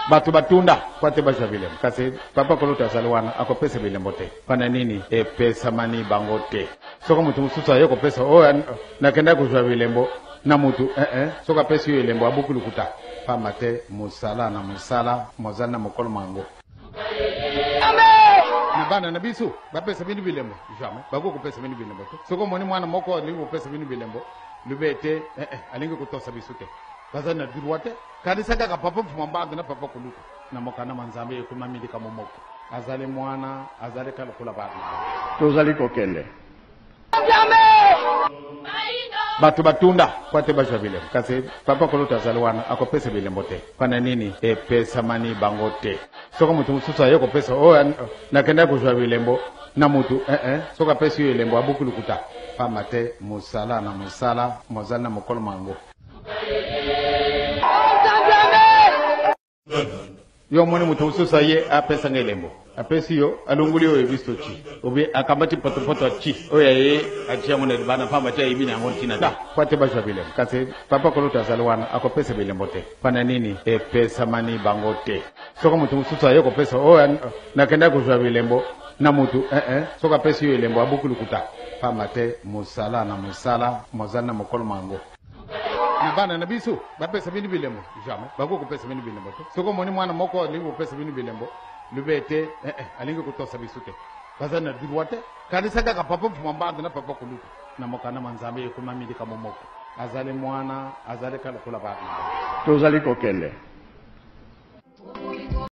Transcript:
batu batunda kwate basha bilembo kasi papa koluta azaliwana akopesa bilembo te pana nini pesa mani bango te soko mutu mususu ayo kopesa nakenda kuzwa bilembo na mutu soka pesa yo bilembo abukulu kuta pama te musala na musala mozana na mokolo mango na bana na bisu bapesa bini bilembo jamais bako kopesa bini bilembo te soko moni mwana moko alingo kopesa bini bilembo lubete alingo kutosa bisu te bazana durwate kanisa kaka papa mfumambaga na papa kuluka na mokana manzambe kumamili kama moko azali mwana azali kala bana tozali kokende batu batunda kwate basha bilembo kasi papa koluta azaliwana akopesa bilembo te pana nini pesa mani bango te soko mutu mususu ayo kopesa nakenda kuzwa bilembo na mutu soka pesa yo bilembo abukulu kuta pama te musala na musala mozana na mokolo mango yo moni mutu mususu ye apesa ngelembo apesi yo alunguli yo ebisto chi obi akabati poto chi oya ye achia mone bana pamba cha ibini angon tina da kwate basha bilembo kasi papa koluta azaliwana akopesa bilembo te pana nini pesa mani bango te soko mutu mususu ayo kopesa nakenda kuzwa bilembo na mutu soka pesa yo bilembo abukulu kuta pama te musala na musala mozana na mokolo mango na bana na bisu bapesa bini bilembo jamais bako kopesa bini bilembo te soko moni mwana moko alingo kopesa bini bilembo lubete alingo kutosa bisu te bazana durwate kanisa kaka papa mfumambaga na papa kuluka na mokana manzambe kumamili kama moko azali mwana azali kala bana tozali kokende